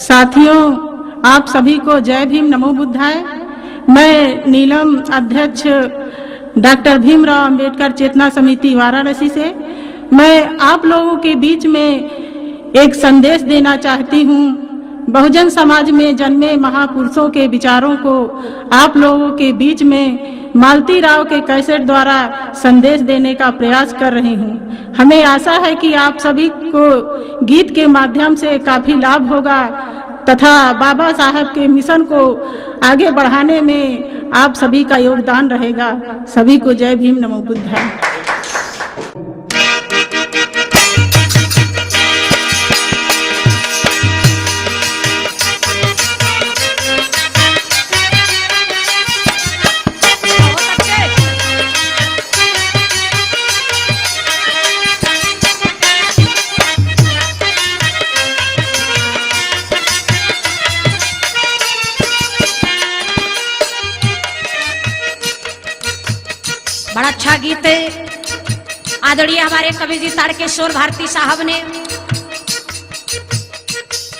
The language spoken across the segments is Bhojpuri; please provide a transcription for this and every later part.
साथियों, आप सभी को जय भीम, नमो बुद्धाय। मैं नीलम, अध्यक्ष डॉक्टर भीमराव अंबेडकर चेतना समिति वाराणसी से मैं आप लोगों के बीच में एक संदेश देना चाहती हूँ। बहुजन समाज में जन्मे महापुरुषों के विचारों को आप लोगों के बीच में मालती राव के कैसेट द्वारा संदेश देने का प्रयास कर रही हूँ। हमें आशा है कि आप सभी को गीत के माध्यम से काफी लाभ होगा तथा बाबा साहब के मिशन को आगे बढ़ाने में आप सभी का योगदान रहेगा। सभी को जय भीम, नमो बुद्धाय। बड़ा अच्छा गीत है। आदरणीय हमारे कवि जी तारकेश्वर भारती साहब ने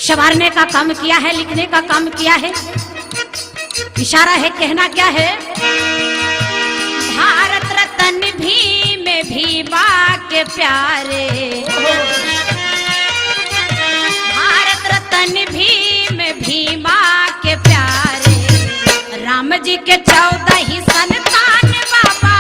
संवारने का काम किया है, लिखने का काम किया है। इशारा है, कहना क्या है? भारत रत्न भीम भीमा के प्यारे, भारत रत्न भीम भीमा के प्यारे, राम जी के 14 ही संतान बाबा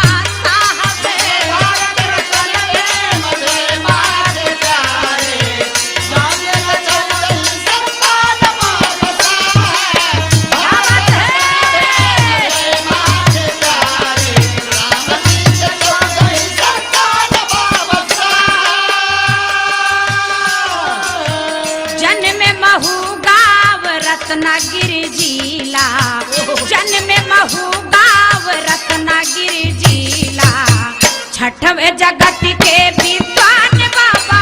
रत्नागिरी जिला, जन्म महू गाँव रत्नागिरी जिला, छठवें जगत के विद्वान बाबा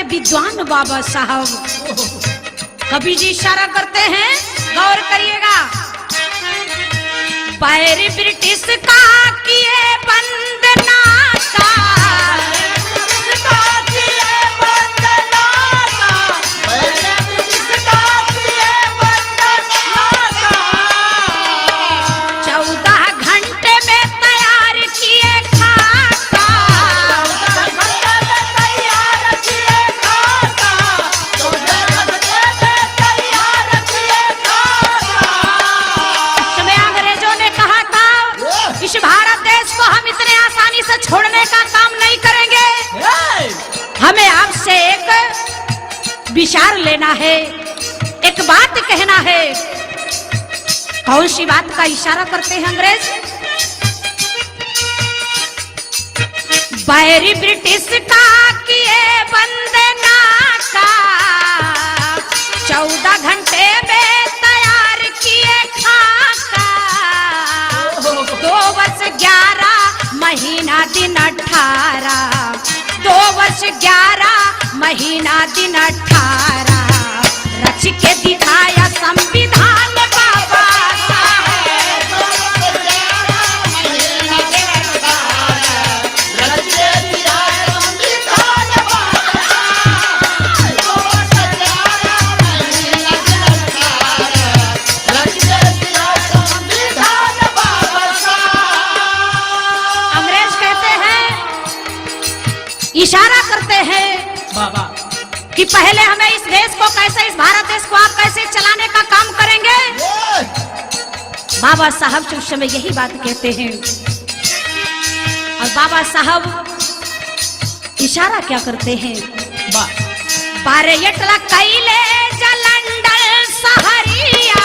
विद्वान बाबा साहब। कवि जी इशारा करते हैं, गौर करिएगा। बैर ब्रिटिश का किए बंदना का, छोड़ने का काम नहीं करेंगे। हमें आपसे एक विचार लेना है, एक बात कहना है। कौन सी बात का इशारा करते हैं अंग्रेज? बैरी ब्रिटिश का किए बंदना का, 14 घंटे में तैयार किए खाका, 2 वर्ष 11 महीना दिन 18, 2 वर्ष 11 महीना दिन 18, रच के दिखाया संविधान बाबा साहब। इशारा करते हैं बाबा कि पहले हमें इस देश को कैसे, इस भारत देश को आप कैसे चलाने का काम करेंगे। बाबा साहब उस समय यही बात कहते हैं। और बाबा साहब इशारा क्या करते हैं? 12 एटला कैले जलंधर सहरिया,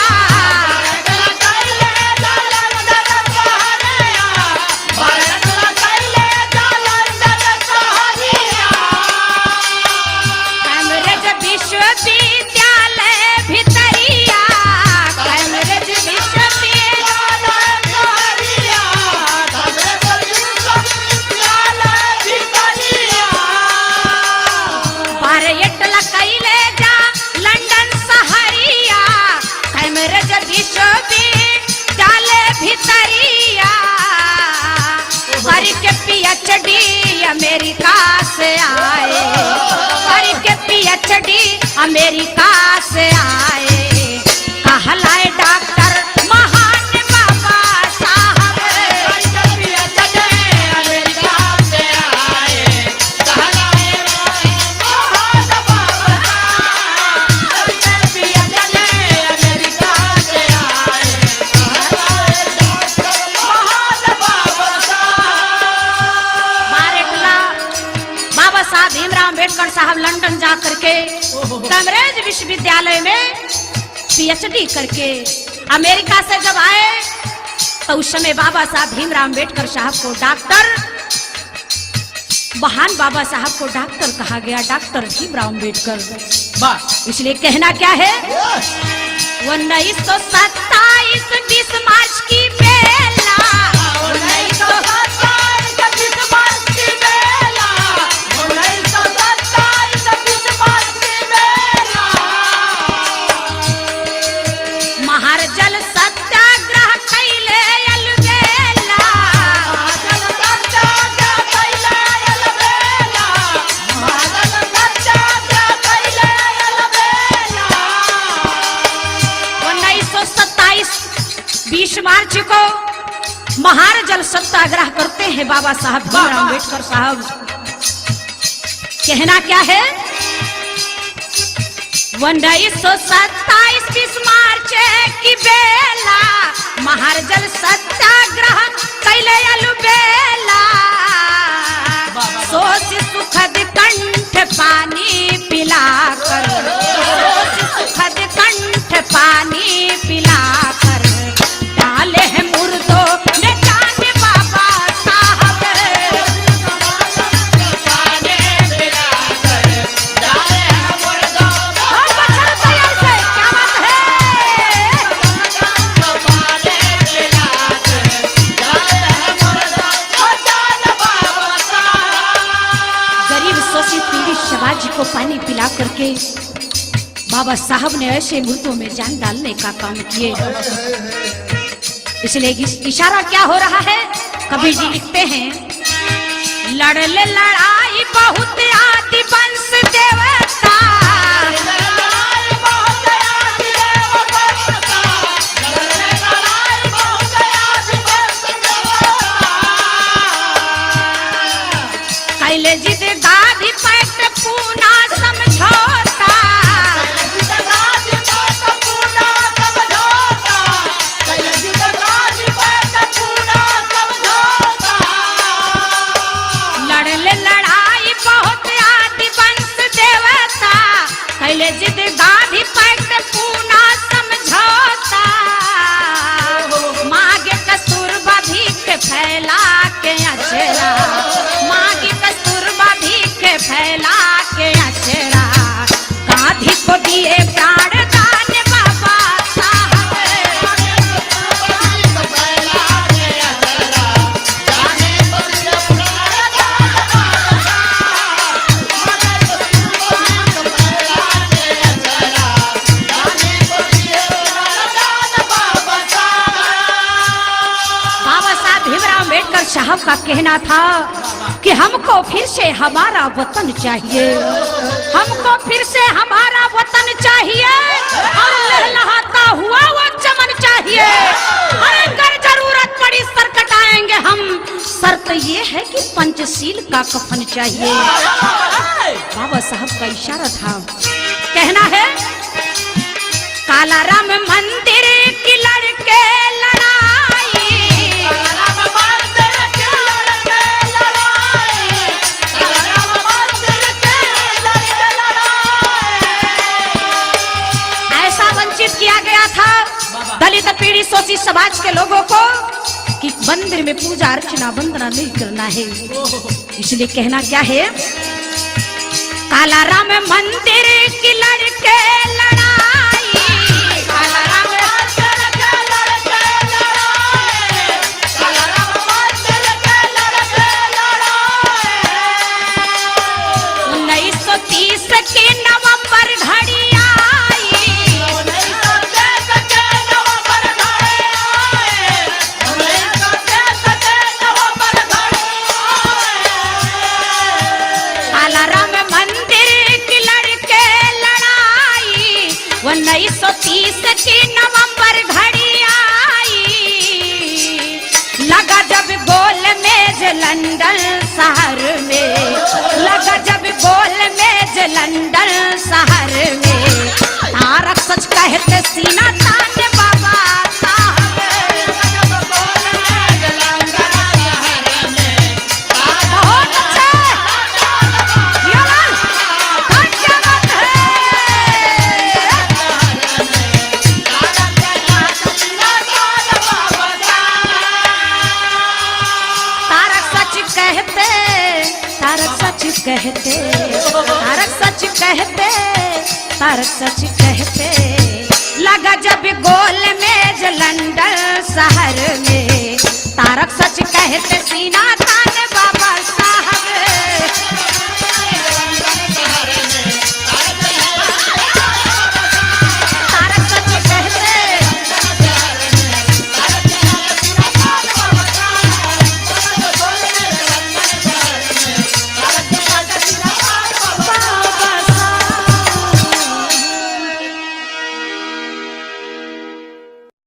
विश्वविद्यालय भितरिया, कैम्ब्रिज विश्वविद्यालय भीतरिया करके PhD अमेरिका से आए, करके PhD अमेरिका से आए, कहलाए डॉक्टर महान बाबा साहब। अमेरिका से आए, कहलाए महान बाबा साहब। अमेरिका से आए, कहलाए महान बाबा साहब। बारेकला बाबा साहब भीमराव अम्बेडकर साहब लंदन जा करके कैम्ब्रिज विश्वविद्यालय में PhD करके अमेरिका से जब आए तो उस समय बाबा साहब भीमराव अम्बेडकर साहब को डॉक्टर, महान बाबा साहब को डॉक्टर कहा गया, डॉक्टर भीमराव अम्बेडकर। इसलिए कहना क्या है, 1927 20 मार्च की बेला, 1927 20 मार्च की बेला, 1927 20 मार्च की बेला। महार जल सत्याग्रह कैले अलबेला, महाजन सत्याग्रह कैले अलबेला, महाजन सत्याग्रह कैले अलबेला। 1927 20 मार्च को महार जल सत्याग्रह करते हैं बाबा साहब भीमराव अम्बेडकर साहब। कहना क्या है, 1927 20 मार्च की बेला, महार जल सत्याग्रह कैले अलबेला, सोच सुखद कंठ पानी पिलाकर, सोच सुखद कंठ पानी पिलाकर, डाले हैं मुर्दों में जान बाबा साहब। पानी पिलाकर, डाले हैं मुर्दों में और बच्चों को ऐसे क्या बात है, पानी पिलाकर, डाले हैं मुर्दों में जान बाबा साहब। गरीब शोषित पीड़ित समाज को पानी पिला करके बाबा साहब ने ऐसे मुर्दों में जान डालने का काम किए। इसलिए इशारा क्या हो रहा है, कबीर जी लिखते हैं, लड़ले लड़ाई बहुत आदि वंश देवता, लड़ाई बहुत आदि देवता, लड़ाई बहुत आदि देवता। कैले जिद गाधी पैट पूना समझौता, लड़ले लड़ाई बहुत आदि वंश देवता, कैले जिद गाधी पैट पूना समझौता, मागे कस्तूरबा भीख फैला के अचरा, मागे कस्तूरबा भीख फैला के अचरा, गाधी को दिए प्राण दान बाबा साहब। बाबा साहब भीमराव अम्बेडकर साहब का कहना था कि हमको फिर से हमारा वतन चाहिए, हमको फिर से हमारा वतन चाहिए, और लहलहाता हुआ वो चमन चाहिए, और अगर जरूरत पड़ी सर कटाएंगे हम, शर्त ये है कि पंचशील का कफन चाहिए। बाबा साहब का इशारा था। कहना है, कालाराम मंदिर की लड़के लड़ाई, ऐसा वंचित किया गया था दलित पीड़ित शोषित समाज के लोगों को कि मंदिर में पूजा अर्चना वंदना नहीं करना है। इसलिए कहना क्या है, कालाराम मंदिर की लड़के लड़ाई, कालाराम मंदिर के लड़के लड़ाई, कालाराम मंदिर के लड़के लड़ाई। 1930 की नवंबर घड़ी आई, 1930 के नवंबर घड़ी आई, लंदन शहर में, लगा जब गोल मेज लंदन शहर में, तारक सच कहते सीना ताने बाबा साहब। बहुत अच्छे योलाल, क्या बात है। तारक सच कहते, तारक सच कहते, तारक सच कहते, तारक सच कहते, लगा जब गोल मेज लंदन शहर में,